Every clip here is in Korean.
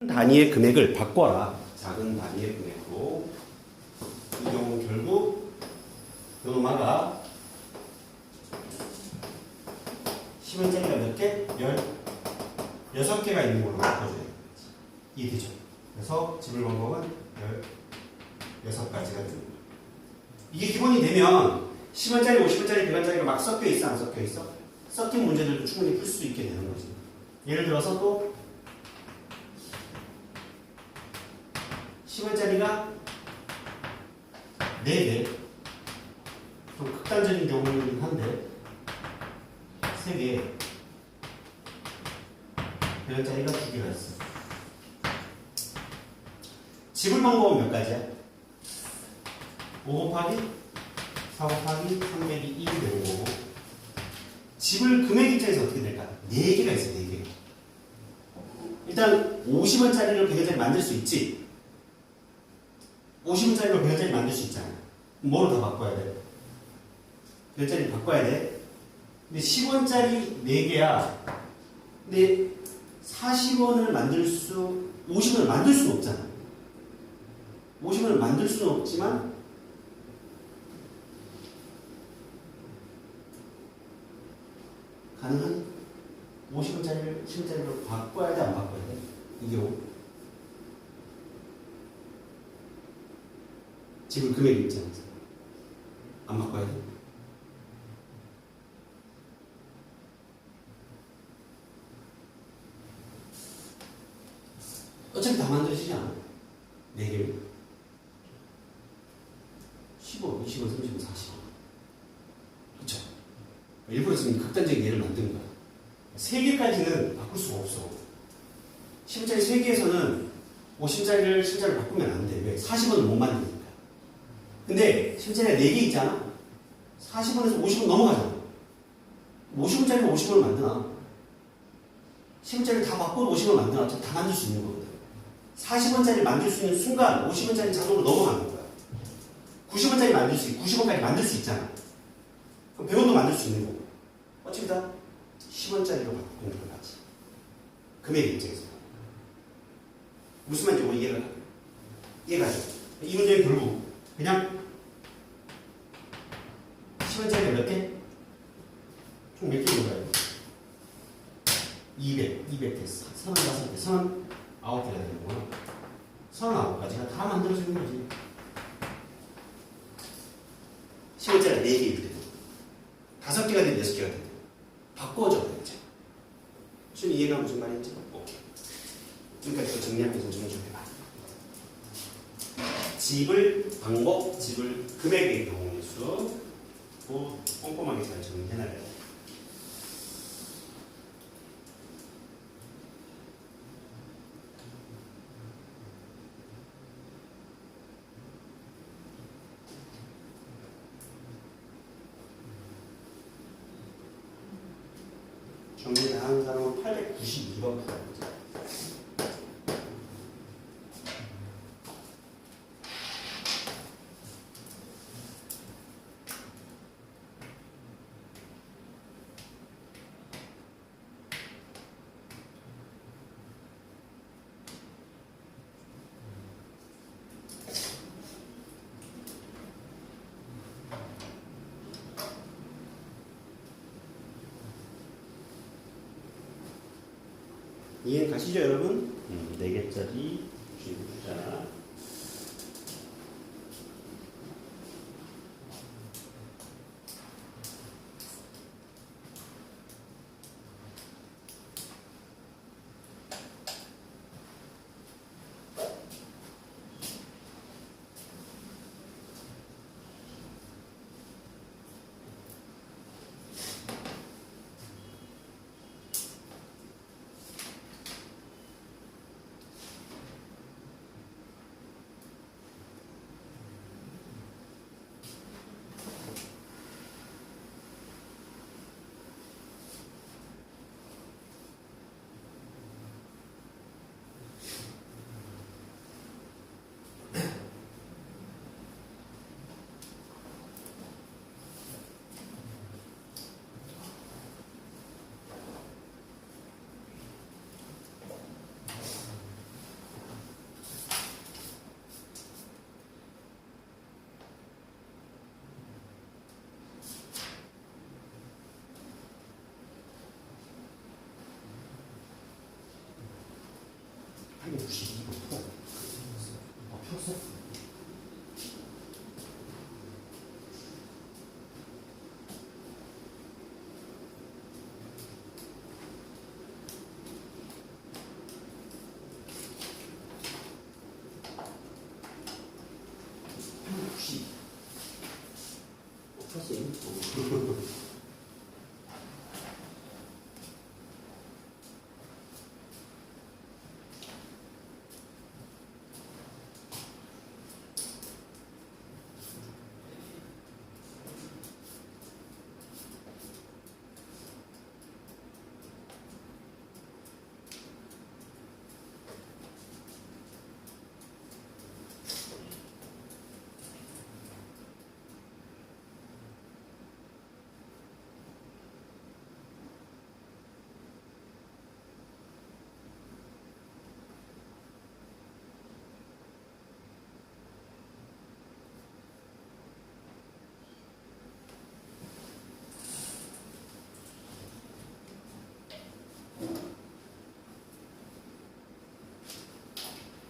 단위의 금액을 바꿔라. 작은 단위의 금액으로. 이 경우는 결국 요놈아가 10원짜리가 몇 개? 16개가 있는 걸로 바꿔줘요. 이해되죠? 그래서 지불 방법은 16가지가 됩니다. 이게 기본이 되면 10원짜리, 50원짜리, 100원짜리가 막 섞여 있어, 안 섞여 있어? 섞인 문제들도 충분히 풀 수 있게 되는 거지. 예를 들어서 또 10원짜리가 4개, 좀 극단적인 경우이긴 한데 3개, 100원짜리가 2개가 있어. 지불 방법은 몇 가지야? 5 곱하기 4 곱하기 300이 1이 되는 거고, 지불 금액 입장에서 어떻게 될까? 4개가 있어, 4개. 일단 50원짜리로 100원짜리 만들 수 있지. 50원짜리로 100원짜리 만들 수 있잖아. 뭐로 다 바꿔야 돼? 100원짜리 바꿔야 돼. 근데 10원짜리 4개야. 근데 40원을 만들 수, 50원을 만들 수는 없잖아. 50원을 만들 수는 없지만 가능한 50원짜리를 10원짜리로 바꿔야 돼, 안 바꿔야 돼? 이 경우. 지불 금액이 있잖아. 안 바꿔야 돼? 어차피 다 만들어지지 않아? 4개면 15, 20원, 30원, 40원. 그쵸? 일부러 지금 극단적인 예를 만든 거야. 3개까지는 바꿀 수가 없어. 10원짜리 3개에서는 50원짜리를 10원짜리로 바꾸면 안 돼. 왜? 40원을 못 만드니까. 근데 10원짜리가 4개 있잖아. 40원에서 50원 넘어가잖아. 50원짜리로 50원을 만드나? 10원짜리 다 바꾸고 50원을 만드나? 다 만들 수 있는 거거든. 40원짜리 만들 수 있는 순간 50원짜리 자동으로 넘어가는 거야. 90원짜리 만들 수 있고 90원까지 만들 수 있잖아. 그럼 100원도 만들 수 있는 거고. 어차피 다 10원짜리로 바꾸는 걸 하지. 금액 입장에서. 무슨 말인지 뭐 이해가죠? 이 문제는 결국 그냥 10원짜리가 몇 개? 총 몇 개인 거야? 200 됐어. 35개, 39개가 되는 거야. 39가지가 다 만들어지는 거지. 10원짜리 4개일 때도 5개가 되든 6개가 되든 바꿔줘야 되죠. 지금 이해가 무슨 말인지? 오케이. 그러니까 이거 정리하면서 좀 해봐. 지불 방법, 지불 금액의 경우의 수 꼼꼼하게 잘 정리해놔야 돼. 정리 다 하는 사람은 892번 풀어야죠. 이해 가시죠, 여러분? 4개짜리 주자. 892번 풀어. 풀었어?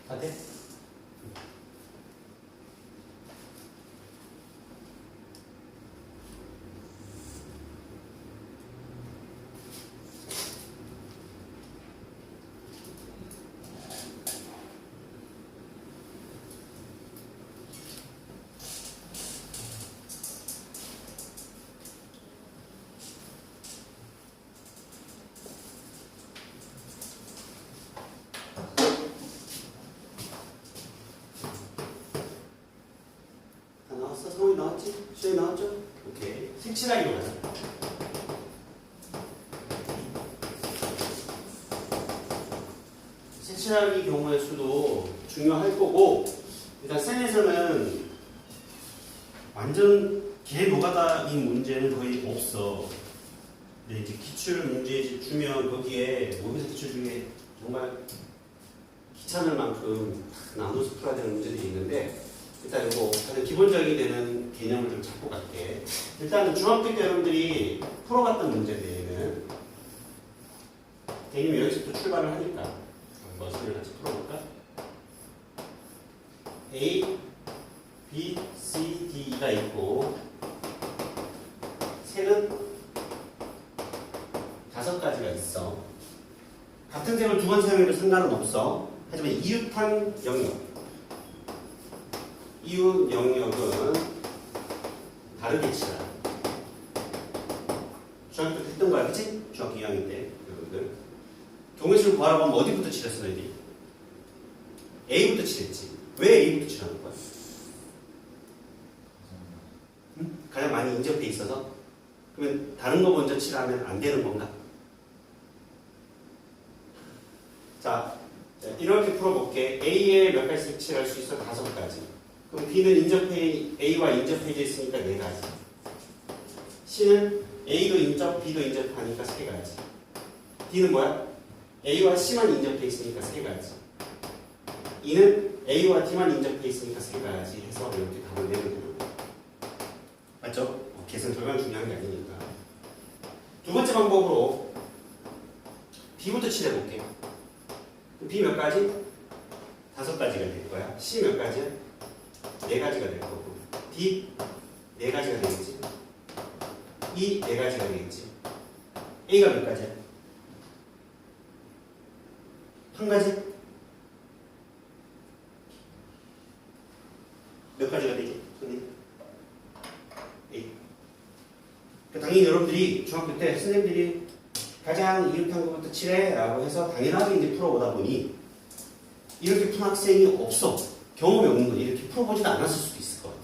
다 돼? 성이 나왔지? 시험이 나왔죠? 오케이. 색칠하기로 가자. 색칠하기 경우의 수도 중요할 거고, 일단 쌤에서는 완전 개 노가다인 문제는 거의 없어. 근데 이제 기출 문제 주면 거기에 모의고사 기출 중에 정말 귀찮을 만큼 나눠서 풀어야 되는 문제들이 있는데, 일단 이거 가장 기본적인 되는 개념을 좀 잡고 갈게. 일단 중학교 때 여러분들이 풀어봤던 문제들은 개념이 여기서부터 출발을 하니까 한번 소리를 같이 풀어볼까? A, B, C, D가 있고 새는 5가지가 있어. 같은 셈을 두 번 사용해도 상관은 없어. 하지만 이웃한 영역, 이웃 영역은 다르게 치라. 중학교 때 했던 거야, 그치? 중학교 2학년 때 여러분들 경우의 구하라고 하면 어디부터 칠했어 너희들이? A부터 칠했지. 왜 A부터 칠하는 거야? 응? 가장 많이 인접해 있어서? 그러면 다른 거 먼저 칠하면 안 되는 건가? 자, 이렇게 풀어볼게. A에 몇 가지 칠할 수 있어? 5가지. 그럼 B는 A와 인접해져 있으니까 4가지. C는 A도 인접, B도 인접하니까 3가지. D는 뭐야? A와 C만 인접해 있으니까 3가지. E는 A와 D만 인접해 있으니까 3가지 해서 이렇게 답을 내면 되는 거야. 맞죠? 계산 결과는 중요한 게 아니니까. 두 번째 방법으로 B부터 칠해볼게. B 몇 가지? 5가지가 될 거야. C 몇 가지야? 4가지가 될 거고. D 4가지가 되겠지. E 4가지가 되겠지. A가 몇 가지야? 1가지? 몇 가지가 되지? 선생님? A. 그러니까 당연히 여러분들이 중학교 때 선생님들이 가장 이웃한 것부터 칠해 라고 해서 당연하게 이제 풀어보다 보니 이렇게 푼 학생이 없어. 경험이 없는 건 이렇게 풀어보지도 않았을 수도 있을 것 같아.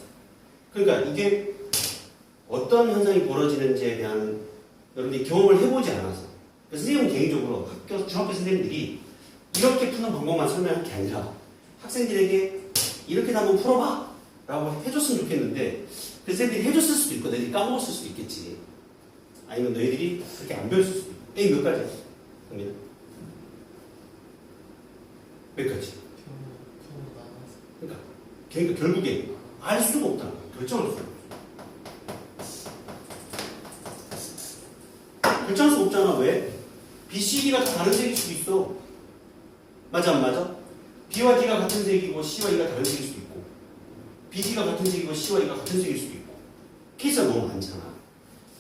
그러니까 이게 어떤 현상이 벌어지는지에 대한 여러분들이 경험을 해보지 않아서. 선생님은 개인적으로 중학교 선생님들이 이렇게 푸는 방법만 설명할 게 아니라 학생들에게 이렇게 한번 풀어봐 라고 해줬으면 좋겠는데 그 선생님들이 해줬을 수도 있고 너희들이 까먹었을 수도 있겠지. 아니면 너희들이 그렇게 안 배웠을 수도 있고. A 몇 가지야? 몇 가지? 그러니까 결국에 알 수가 없다는 거야. 결정할 수가 없어. 결정할 수가 없잖아. 왜? B, C, D가 다 다른 색일 수도 있어. 맞아 안 맞아? B와 D가 같은 색이고 C와 E가 다른 색일 수도 있고 BD가 같은 색이고 C와 E가 같은 색일 수도 있고 케이스가 너무 많잖아.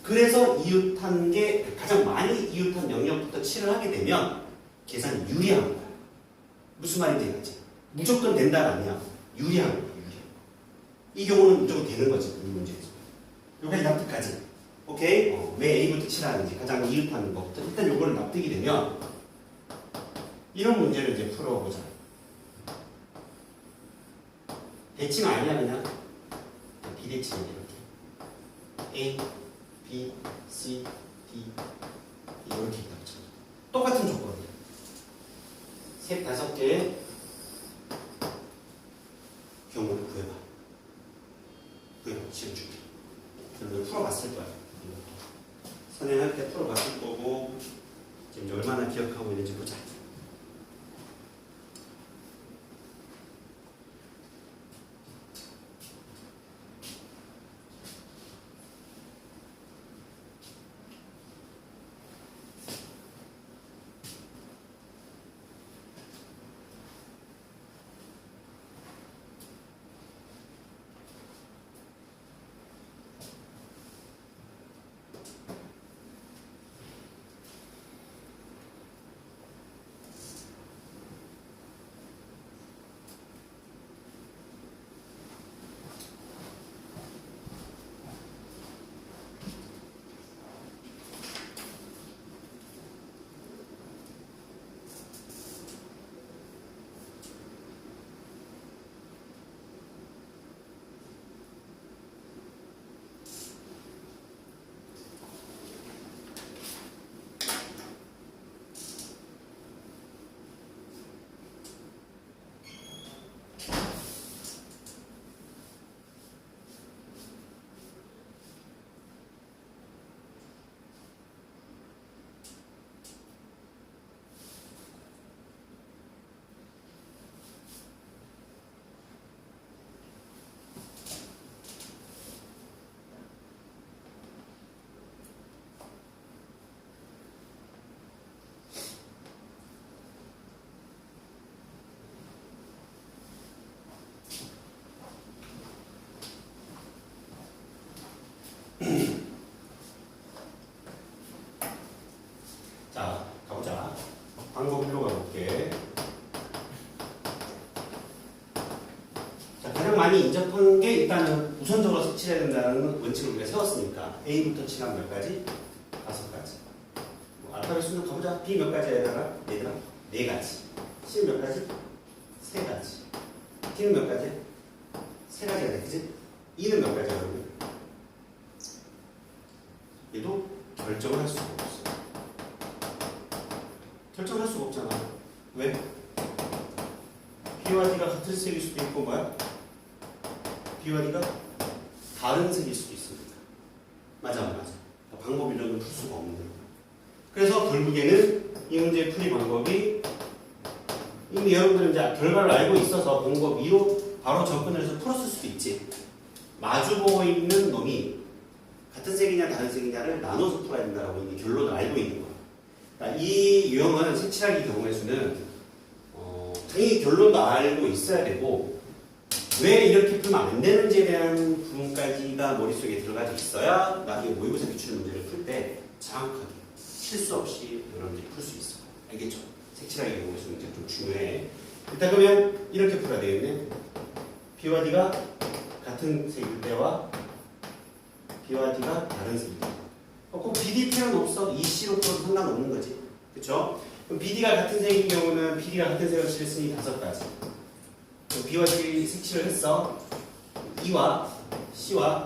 그래서 이웃한 게 가장 많이 이웃한 영역부터 칠을 하게 되면 계산이 유리한 거야. 무슨 말인지 알지? 무조건 된다가 아니야. 유리한 거야. 유리한 거. 이 경우는 무조건 되는 거지. 이 문제에서. 여기까지 납득하지? 오케이? 왜 A부터 칠하는지 가장 이웃하는 것부터 일단 요거를 납득이 되면 이런 문제를 이제 풀어보자. 대칭 아니야 그냥 비대칭이야 이렇게 A, B, C, D 이렇게 있다고 쳐. 똑같은 조건이야. 셋, 다섯 개의 경우를 구해봐. 지금 줄게. 그리고 풀어봤을 거야. 선행할 때 풀어봤을 거고 지금 얼마나 기억하고 있는지 보자. 자, 가보자. 방법으로 가볼게. 자, 가장 많이 인접한 게 일단은 우선적으로 색칠해야 된다는 원칙을 우리가 세웠으니까 A부터 칠한 몇 가지? 5가지. 뭐 알파벳 수는 가보자. B 몇 가지에다가 얘들아? 4가지. C 몇 가지? 3가지. D는 몇 가지? 3가지가 돼, 그치? E는 몇 가지야, 그러면? 얘도 결정을 할 수가 없어. 결정할 수가 없잖아. 왜? B와 D가 같은 색일 수도 있고 뭐야? B와 D가 다른 색일 수도 있습니다. 맞아. 방법 이론은 풀 수가 없는 거야. 그래서 결국에는 이 문제의 풀이 방법이 이미 여러분들은 이제 결과를 알고 있어서 방법 2로 바로 접근을 해서 풀었을 수도 있지. 마주보고 있는 놈이 같은 색이냐 다른 색이냐를 나눠서 풀어야 된다고 이미 결론을 알고 있는 거야. 이 유형은 색칠하기 경우의 수는 당연히 결론도 알고 있어야 되고 왜 이렇게 풀면 안 되는지에 대한 부분까지가 머릿속에 들어가져 있어야 나중에 모의고사 기출 문제를 풀 때 정확하게 실수 없이 여러분들이 풀 수 있어. 알겠죠? 색칠하기 경우의 수는 좀 중요해. 일단 그러면 이렇게 풀어야 되겠네. B와 D가 같은 색일 때와 B와 D가 다른 색일 때. 꼭 BD 필요는 없어. EC로 풀어도 상관없는 거지. 그쵸? 그럼 BD가 같은 색인 경우는 BD가 같은 색을 칠했으니 5가지. B와 D 색칠을 했어. E와 C와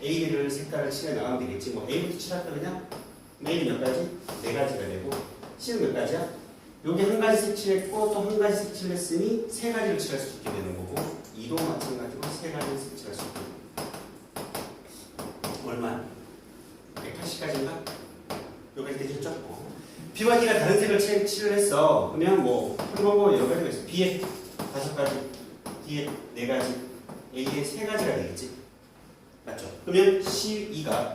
A를 색깔을 칠해 나가면 되겠지. 뭐 A부터 칠할까 그냥? A는 몇 가지? 4가지가 되고 C는 몇 가지야? 여기 한 가지 색칠했고 또 한 가지 색칠했으니 3가지를 칠할 수 있게 되는 거고 E도 마찬가지로 3가지를 색칠할 수 있게 되는 거고 얼마야? 180까지인가? 여기까지 되셨죠? B와 D가 다른 색을 칠을 했어. 그러면 뭐 풀방법 여러 가지가 있어. B에 5가지, D에 4가지, A에 3가지가 되겠지. 맞죠? 그러면 C, E가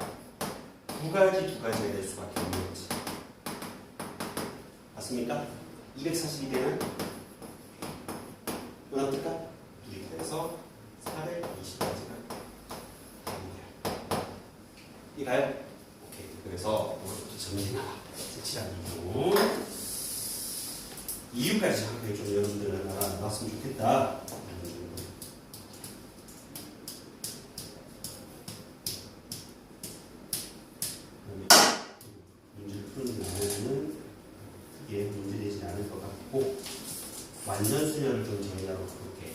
2가지, 2가지가 될 수밖에 없는 거지. 맞습니까? 240이 되면 가요? 오케이. 그래서 이것부터 정리해놔. 색칠하기 이유까지 정확하게 좀 여러분들 알아놨으면 좋겠다. 문제를 푸는 나머지는 크게 문제되지 않을 것 같고 완전 수련을 좀 정리하고 볼게.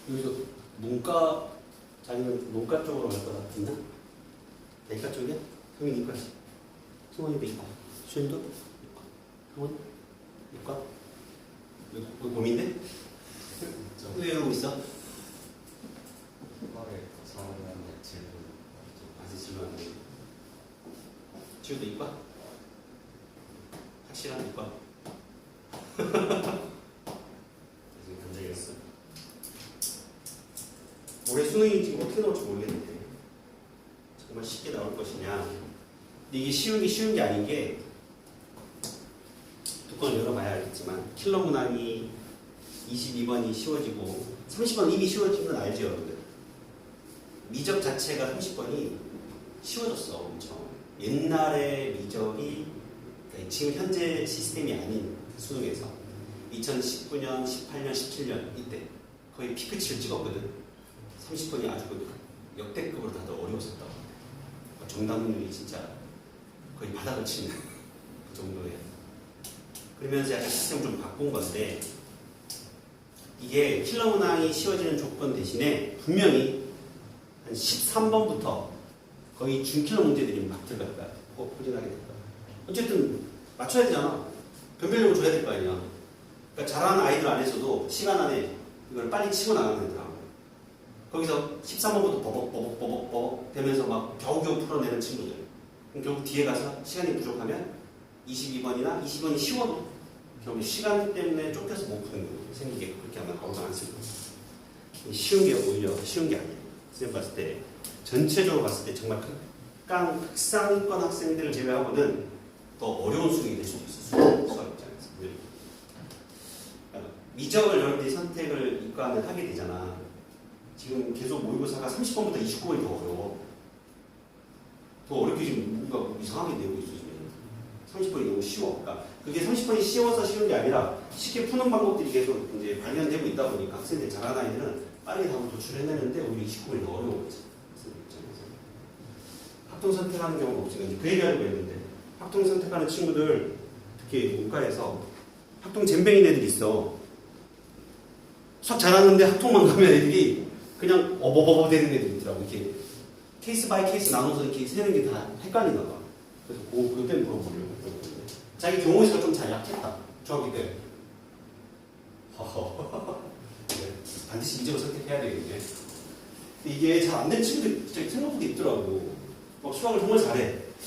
여기서 문과 자기는 논과 쪽으로 갈 것 같은데? 내과 쪽이야? 형이 이과지. 승원이도 이과. 수현이도 이과. 형은 이과. 왜 고민돼? 왜 이러고 있어? 과에 4학년 질문 아직 질문하네. 지우도 이과? 확실한 이과? 간절했어. 올해 수능이 지금 어떻게 나올지 모르겠는데 정말 쉽게 나올 것이냐. 근데 이게 쉬운 게 아닌 게 뚜껑을 열어봐야 알겠지만 킬러 문항이 22번이 쉬워지고 30번 이미 쉬워진 건 알죠 여러분들. 미적 자체가 30번이 쉬워졌어 엄청. 옛날의 미적이 그러니까 지금 현재 시스템이 아닌 수능에서 2019년, 18년, 17년 이때 거의 피크치를 찍었거든. 30번이 아주 역대급으로 다들 어려웠었다고. 정답률이 진짜 거의 바닥을 치는 그 정도예요. 그러면서 약간 시스템을 좀 바꾼 건데 이게 킬러 문항이 쉬워지는 조건 대신에 분명히 한 13번부터 거의 중킬러 문제들이 막 들어갈 거야. 포진하게 될 거야. 어쨌든 맞춰야 되잖아. 변별력을 줘야 될 거 아니야. 그러니까 잘하는 아이들 안에서도 시간 안에 이걸 빨리 치고 나가는 애들하고 거기서 13번부터 버벅 되면서 막 겨우겨우 풀어내는 친구들. 그럼 결국 뒤에 가서 시간이 부족하면 22번이나 20번이 쉬워도 결국 시간 때문에 쫓겨서 못 푸는 거 생기게 그렇게 하면 아무도 안 쓰고. 쉬운 게 오히려 쉬운 게 아니에요. 선생님 봤을 때 전체적으로 봤을 때 정말 극상위권 학생들을 제외하고는 더 어려운 수능이 될 수도 있어. 수학 입장에서. 미적을 여러분들이 선택을 이과는 하게 되잖아. 지금 계속 모의고사가 30번부터 29번이 더 어려워. 더 어렵게 지금 우리가 이상하게 내고 있어 지금. 30번이 너무 쉬워. 그러니까 그게 30번이 쉬워서 쉬운 게 아니라 쉽게 푸는 방법들이 계속 이제 발견되고 있다 보니까 학생들 잘하는 아이들은 빨리 답을 도출해내는데 오히려 29번이 더 어려운 거지. 학생들 입장에서. 학종 선택하는 경우가 없으니까 그 얘기하려고 했는데 학종 선택하는 친구들 특히 문과에서 학종 잼뱅인 애들이 있어. 수학 잘하는데 학종만 가면 애들이 그냥 어버버버 되는 애들 있더라고. 이렇게 케이스 바이 케이스 나눠서 이렇게 세는 게 다 헷갈리나 봐. 그래서 그때 물어보려고. 자기 경호의사가 좀 잘 약했다. 중학교 때. 허허. 네, 반드시 이제로 선택해야 되겠네. 근데 이게 잘 안 된 친구들 생각보다 있더라고. 막 수학을 정말 잘해.